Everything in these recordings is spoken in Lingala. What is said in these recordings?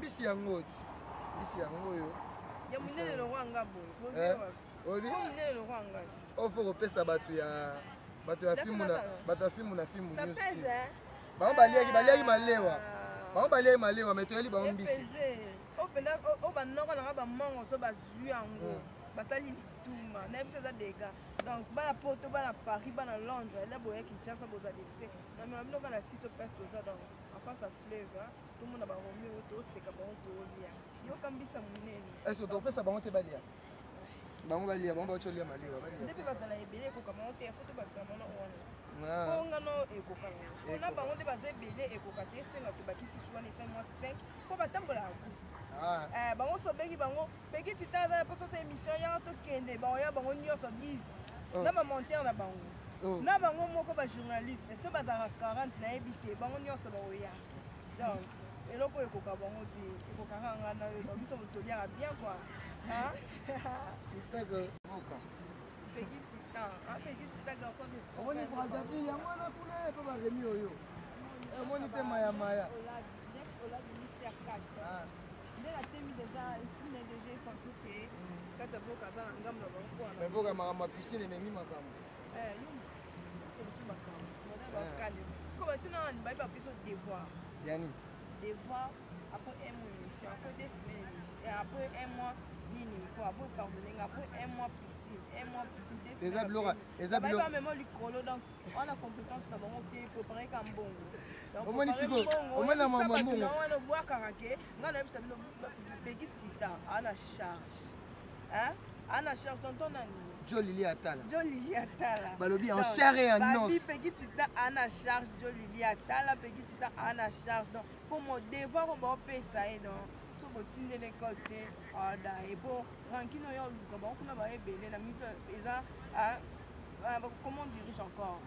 mbisi yango ti. Mbisi yango yo. Ya munene lo kwanga boy. Obi. Munene lo kwanga. Ofo kopesa bato ya filmu na filmu. Ça pèse hein. Bango baliaki malewa. Bango baliaki malewa mais toyeli bango mbisi. O penda o banoko na ba mongo so bazui yango. Basali lituma. Na biso za dega. Donc bana Porto, bana Paris, bana Londres, là boye Kinshasa boza décider. Na mais biloko na site peste ça donc en face à fleuve, tout le monde ba Romeo to seka bango to lia. Yo kambisa munene. Est-ce que topesa bango te balia? Bango balia, bango bacholia malewa balia. Depuis bazala ebele ko kama on te photo bazala mona wana. Ko ngano ekokanga. On a bango te bazala ebele ekokate senga to bakisi souvent les 5 mois 5 ko batambola ku. Bango so begi bango peki titanda pour ça émission ya to kende bango ya bango nyonso bis. Na ba monteur na bango. Na bango moko ba journaliste, so bazala 40 na ebité bango nyonso ba oya. Donc eloko ekoka bango te ekokanga ngana yo donc biso motolia bien quoi. Hein? Titaga boka. Peki tita garçon de. Oni brazapi ya mwana kuna pe ba remi oyo. Moni te maya. Ola du mystère cash. Mais la thème déjà esprit déjà senti que quand tu vois kaza ngamba ba ko na. Mais boka ma piscine memi makambo. Yo. Tout makambo. Ba kale. Parce que maintenant on va pas plus devoir. Yani. Devoir après un mois émission, après 2 semaines et après un mois nini quoi, après pardonner après un mois piscine, 2 semaines. Les ablos. Pas même likolo donc on a compétence na bango te préparer comme bongo. Donc au moins na maman bongo. On boit karaké, ngana bisa bino pegi tita ana charge. Hein? Ana charge tonton nani. Jolili Atala. Balobi en chair et en os. Babi pegi tita ana charge Jolili Atala, pegi tita ana charge donc pour mon devoir au bon pesa et donc so botinde les côtés ada et pour rankino yo ko ba kuna ba ebele na mito eza comment dirige encore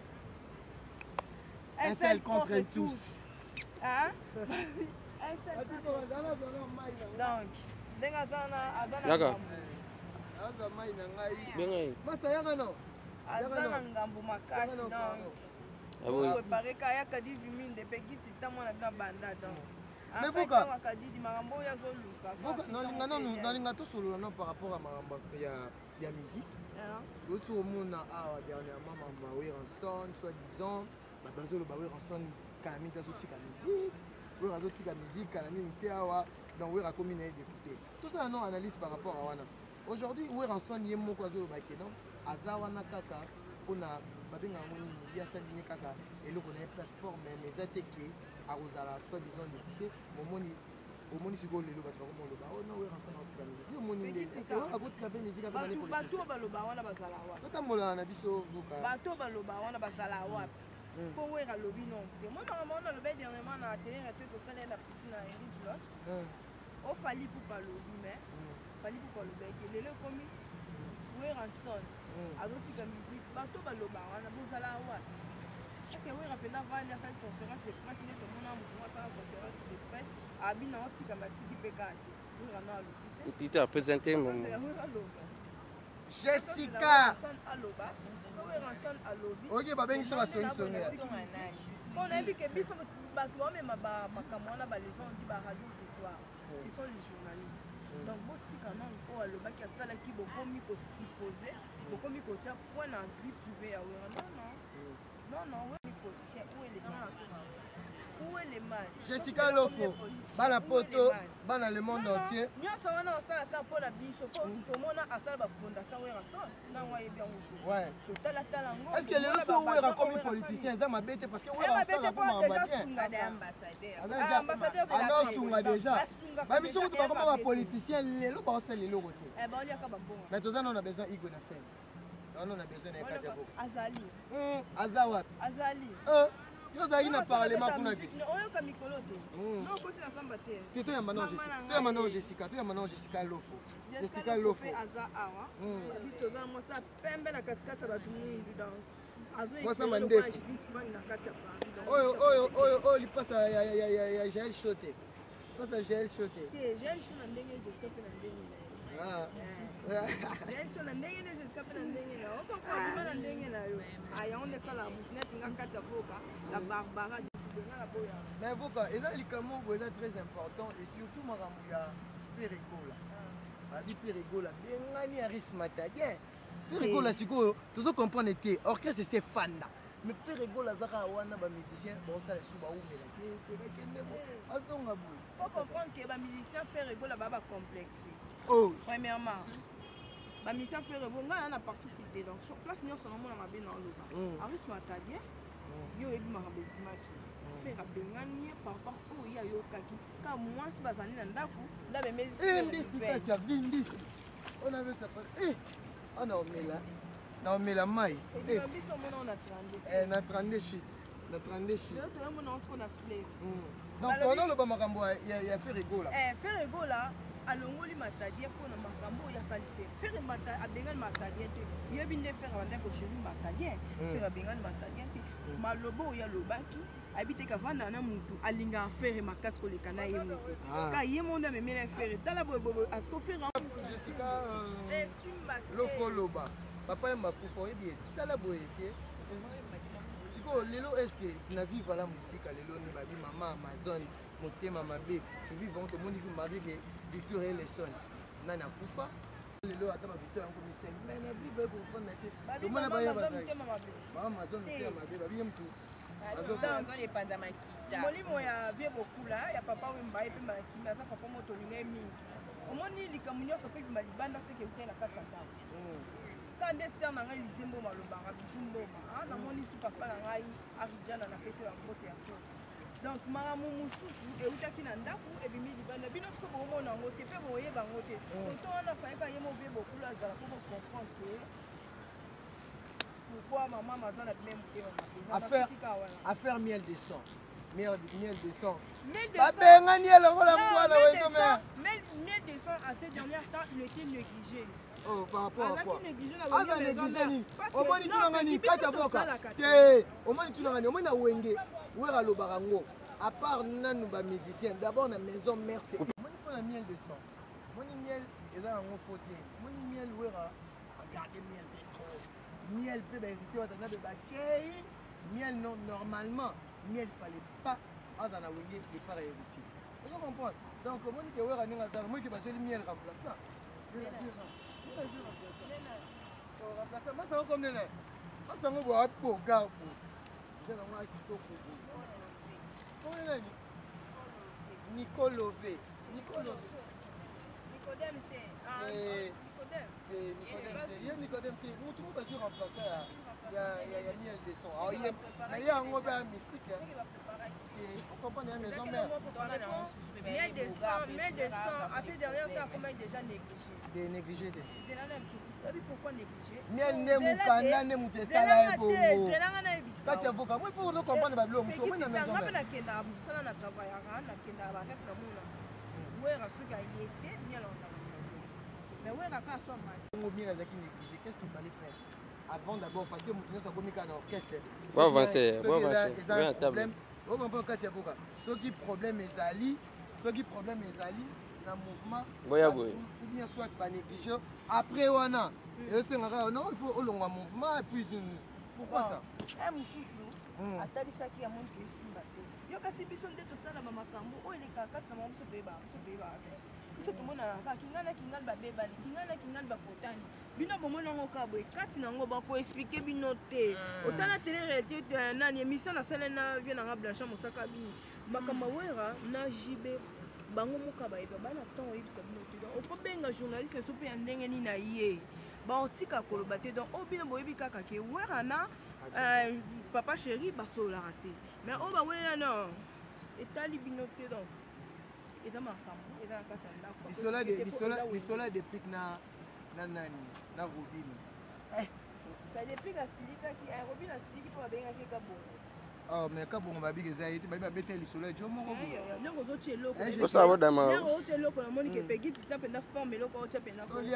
un seul contre tous. Hein? Un seul donc denga azana Aza mai na ngai. Bengai. Masa yaka no. Azana ngambu makasi donc. Abo. Préparer kaya kadi viminde peki tita mwana na banda donc. Mais pourquoi kadi marambo ya zoluka. Non, tout solo non par rapport à marambo ya musique. Tout au monde a dernièrement Mawe Ranson, soi-disant, bazolo Mawe Ranson kanami kazotika musique. Oui, kazotika musique kanami nteawa donc oui rakomi na député. Tout ça non analyse par rapport à wana. Aujourd'hui, où est Ranson Yemo Kwazolo Bakeno, Azawana Kaka, on a Babinga Moni, Yassani Kaka, et le connaît plateforme, mais attaqué à Rosala, soi-disant député, au Moni Sigo, le Loba, oh non, où est Ranson Anticamise. Il y a Moni, c'est quoi, à côté de la musique, à Bani Bato Baloba, on a Bazalawa. Totamola, on a biso, Bato Baloba, on a Bazalawa. Pour où est le lobby non? Moi, on a le bain dernièrement à la télé, à tout ça, la piscine à Eric Lodge. On fallait pour pas le lobby, mais. Fali pour le bec et le commis où est Ranson à d'autres musique bateau baloba on a besoin là est-ce que vous rappelez avant la salle conférence de presse mais tout le monde a la conférence de presse à bina anti kamatiki pekate oui rana et puis tu as présenté mon Jessica aloba so we Ranson alobi OK babengi so basongi songi on a vu que biso bato même makamwana ba les gens dit ba radio pouvoir ce sont les journalistes. Donc, botika non ko aloba ki asala ki bokomi ko supposer, bokomi ko tia point na vie privée ya wera. Non, oui, politicien, où est les mal? Où est les mal? Jessica Lofo, bana poto, bana le monde entier. Nyonso wana osala ka pona biso po tomona asala ba fondation wera son. Na wa yebi ngo. Ouais. Totala tala ngo. Est-ce que les leçons wera comme politicien ça m'a bête parce que wera osala pour ambassadeur. Ambassadeur de la paix. Sunga déjà. Ba biso ko ba comme politicien lelo ba osala lelo côté. Eh ben on y a ka bambonga. Mais tous on a besoin Igwe na scène. On a besoin d'un Katiako. Azali. Azawat. Azali. Yo zali na parlement kuna ki. Oyo ka mikolo te. Non côté na samba te. Tu ya manon Jessica, tu ya manon Jessica Lofo. Jessica Lofo. Aza awa. Abi toza mo sa pembe na katikati ba tumundu donc. Azo moi ça mande. Oyo lipasa ya Jael Choté. Pasa Jael Choté. Jael Choté na ndenge Jessica pe na ndenge na. Jael Choté na ndenge na Jessica pe na ndenge na. Opa kwa na ndenge na yo. Aya on est ça la mutnet nga kati ya foka la Barbara Mais vous, ça, les camons, c'est très important et surtout, il y a fait rigola. Il fait rigola. Il y a risque matadien. Fait rigola, c'est quoi? Tout ça comprendre était. Orchestre, c'est fanda. Mais fait rigola, ça, on a des musiciens. Bon, ça, les sous-baou, mais là, c'est faut comprendre que les musiciens fait rigola, c'est complexe. Oh. Premièrement. Les musiciens fait rigola, on a parti pour des danses. Place, nous sommes dans la baie dans l'eau. Risque matadien. Yo ebi makabekimaki faire bengani par rapport au ya yo kaki ka moi si bazani na ndaku ndabe meli mbisi kati ya mbisi on avait ça pas on a mela mai biso mona on a 30 na 32 shit na 32 shit yo to mona on a fleur donc pendant le ba makambo ya faire rigola faire rigola alongoli matadie pour na makambo ya salife faire mata abengani matadie te yebi nde faire banda ko chéri matadie faire abengani matadie te malobo ya lobaki habite kavana na mutu alinga faire makasi koleka na ye mutu ka ye monde memela faire tala bobo asko faire Jessica lofo loba papa mba pour yebi tala boyeke siko lelo est-ce que na vivre la musique lelo ni babi mama Amazon motema mabe vivre on te monde qui mari que Victor et les sons nana kufa lelo ata ma Victor yango miseng mais na vivre pour prendre te to mona ba ya ba Amazon motema mabe babi mtu molimo ya vie bokula ya papa wemba epe makimi aza papa moto olingai mingi omoni likambo nyonso mpe bima libanda seke ute na kati ya ntango ka nde ser na ngai lizembo malobaka biju mboma namoni su papa na ngai arijana napesi bambote ya to donc makambo mosusu eutaki na ndako ebimi libanda bino siko bomona yango te mpe boyeba yango te tonto wana fayeka ye movie bokulu azala mpo bocomprendre pourquoi maman mazana même affaire miel de sang miel de sang miel de sang à ces derniers temps il était négligé. Oh, par rapport à quoi? Négligé à part nanu ba musicien d'abord na maison mère c'est la miel de sang moni miel eza en faute moni miel wera regardez miel de trop miel peut hériter watana de bakei miel non normalement miel fallait pas azana wenge de par héritier vous comprenez donc moni que wera ninga ça moi qui passer miel remplaçant remplaçant moi ça comme nene moi ça ngo boa po garbo c'est la moi qui toko Nicolové. Nicodème T. Nicodème T. Nous trouvons pas sur remplacer. Il y a miel de son. Il y a un robert mystique. On comprend la maison mère. Miel de sang. À fait derrière ça, comment déjà négligé. Négligé. Pourquoi négliger? Miel ne mukanda ne mutesala ebo. Kati ya voka, moi pour comprendre ba blo muso, moi na maison mère. Na kenda musala na travaillera, na kenda ba rek na mula. Wera suka yete miel en ça. Mais wera ka so mat. On miel azaki négligé, qu'est-ce qu'il fallait faire? Avant d'abord parce que mutu so komika na orchestre. Va avancer. Problème. On comprend kati ya voka. Ce qui problème ezali, na mouvement ou bien soit pas négligé après wana et c'est ngara non il faut olongwa mouvement et puis pourquoi ça mususu atalisaki ya monde kesimba te yo kasi biso nde tosala bamakambo oyo elekaka kati na mwa biso toyeba biso tomona kaka kingana babebani bakotani bino bomona yango kaka boye kati nango bakoexplike bino te otala tele réalité nani émission nasala na vie nanga blancha mosaka bini makambo wera na jibe bango moka bayeba bana ntango oyebisa bino te donc okobenga journaliste so mpe ya ndenge nini na ye baotika koloba te donc oyo bino boyebi kaka ke wera na papa chéri basololaka te mais oyo bawelela non etali bino te donc eza makambo eza na kati ya ndako bisola depuis na nani na robine depuis asilikaki robine asiliki mpo babengaki kabongo. Oh, mais quand on va bien les aider, va mettre les soleils, je m'en vais. Non, vous autres locaux. Vous savez d'abord. Non, vous autres locaux, la Monique Peggy, tu tapes dans forme et locaux, tu tapes dans forme.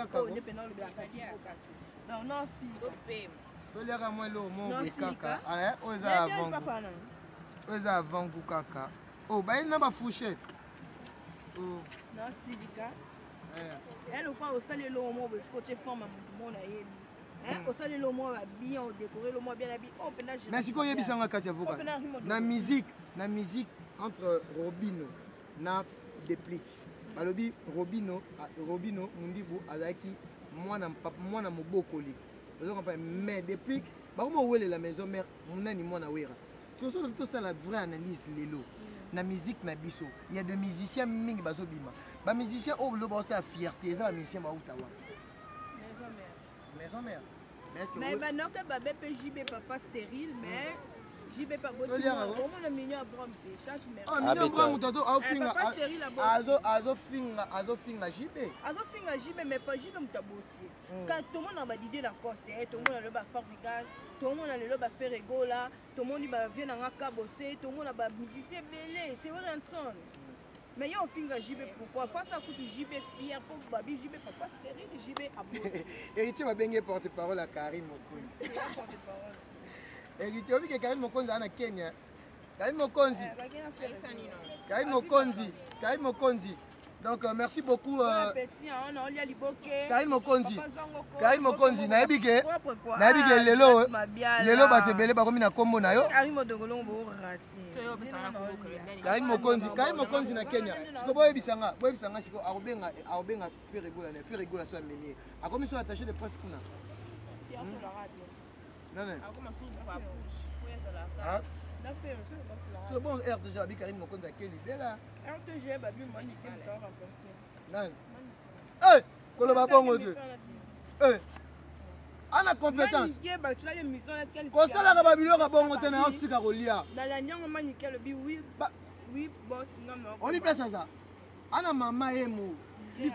Non, non, si. Tu l'as moins l'eau, mon caca. Allez, aux avant. Aux avant, caca. Oh, bah il n'a pas fourchette. Oh. Non, si, Vika. Elle ou quoi, au salé l'eau, mon scotché forme à mon aïe. Au salé le mois bien décoré le mois bien habillé. Mais si qu'on y a bien ça na musique la musique entre Robino na Déplique. Balobi Robino Mundibu azaki mwana mobokoli. Mais Déplique, comment où est la maison mère munani mwana wera. Tu vois tout ça la vraie analyse lelo. Na musique na biso, il y a des musiciens mingi bazo bima. Ba musicien au lo ba sa fierté, ça ba musicien ba utawa. Maison mère. Mais maintenant que babé peut JB papa stérile mais JB pas beau. Comment le mignon à Bram chaque mère. Ah mignon Bram toto au finga. Azo finga JB. Azo finga JB mais pas JB mutaboti. Quand tout le monde a d'idée la coste, tout le monde a le ba fabricage, tout le monde a le ba faire rigola, tout le monde va venir dans un cabosé, tout le monde a ba musicien belé, c'est vrai ensemble. Mais il y a un finger JB pourquoi face à coup JB fier pour babi JB papa stérile JB aboti. Héritier va bien porte-parole à Karim Mokonzi. Héritier obi que Karim Mokonzi ana Kenya. Karim Mokonzi. Donc merci beaucoup Karim Mokonzi. Na ebike lelo ba te belé ba komi na kombo na yo. Karim Mokonzi na Kenya. Siko boye bisanga siko arobenga faire rigola so ameni. Akomi so attaché de presse kuna. Non. C'est bon RTG avec Karim Mokonzi à Kenya. Bela. RTG babi mani ke ta remplacer. Non. Koloba bongo de. Ana compétence. Kosala ka babilo ka bongo te na otika kolia. Na la nyango mani ke le bi oui boss non. On y place ça. Ana mama emo.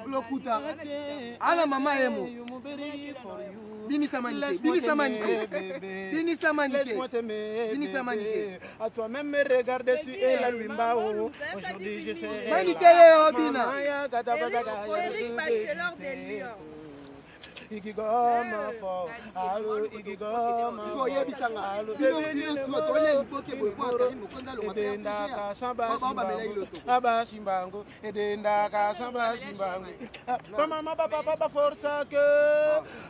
Lokuta. Ana mama emo. Binisa Manike. À toi-même me regarder sur la Lumbao. Aujourd'hui je sais. Manike Obina. Igigoma fo, alo igigoma fo, alo edenda ka samba simbangu, aba simbangu, edenda ka samba simbangu. Mama papa forza ke,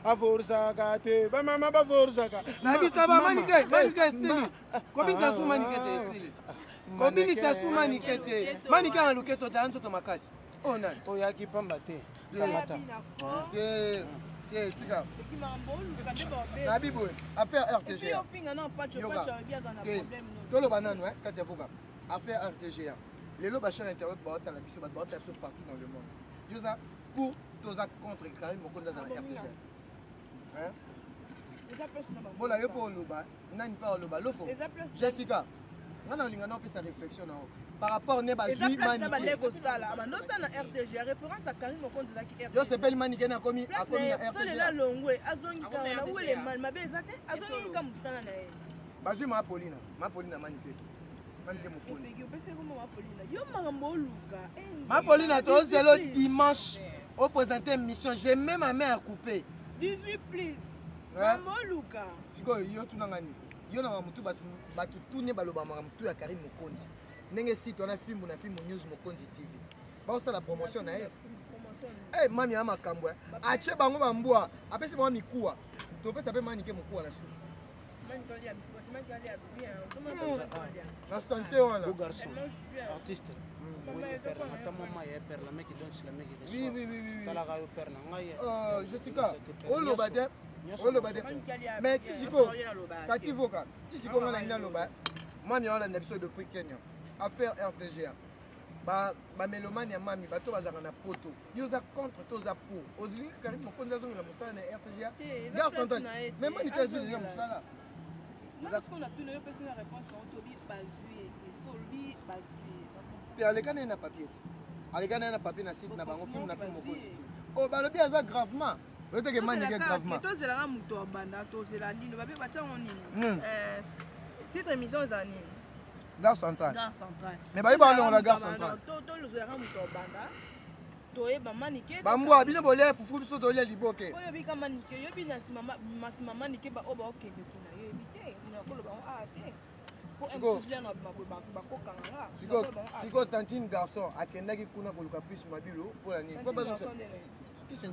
a forza ka te, mama forza ka. Nabi saba manike sili. Kobinza su manike te sili. Kobinza su manike te. Manike an luketo ta anto to makasi. Oh nan. Oyaki pamba te. Tika. Nabibo, affaire RTG. Tolo banane, Katiavuga. Affaire RTG. Les lots bachar internet baota la biso baota partout dans le monde. Yosa pour toza contre Karim Mokonzi dans la RTG. Hein? Voilà, yo pour loba, nani pas loba, lofo. Jessica. On a linga na pesa réflexion na par rapport ne bazui manique. Non ça na RTG référence à Karim Mokonzi zaki RTG. Yo s'appelle manique na komi a komi na RTG. Tole la longwe azongi ka na wele mal mabe zate azongi ka musana na ye. Bazui ma Paulina manique. Manique Mokonzi. Yo pese ko ma Paulina. Yo mangambo luka. Ma Paulina to zelo dimanche au présenter émission, j'ai même ma main à couper. 18 plus. Mambo luka. Siko yo tunangani. Yo na mutu batu tune baloba mutu ya Karim Mokonzi. Nenge site on a film news Mokonzi TV. Ba ça la promotion na ye. Eh mami ama kambwa. Ache bango bambwa. Apesi ba mikuwa. To pesa pe manike mikuwa na su. La santé on là. Garçon. Artiste. Oui. Jessica. Olobade. Mais Tisiko, Kativoka, Tisiko on a une loba. Moi mi on a l'épisode depuis Kenya. Affaire RTG. Ba mélomane ya mami bato bazaka na poto. Yoza contre toza pour. Ozili Karim Mokonzi azo na musala na RTG. Gar santé. Mais moi ni kazu na musala. Parce qu'on a tenu une réponse quand Tobi bazui Tobi bazui. Et alekana na papier. Alekana na papier na site na bango film na film Mokonzi. Oh ba lobi aza gravement. Vous êtes gravement. Tous les gens qui ont banda, tous les gens qui ont banda, titre émission zani. Gare centrale. Gare centrale. Mais bah il va aller on la gare centrale. Tous les gens qui ont banda, tous les maniqués. Bamboa, bien bolé, fufu biso dolé liboke. Oyo bika maniqué, yo bina mama maniqué ba oba oke kuna yo bité, na kolo ba a té. Pour imposer na ba ko kanga. Siko tantine garçon akendaki kuna koluka plus mabilo pour la nuit. Qui c'est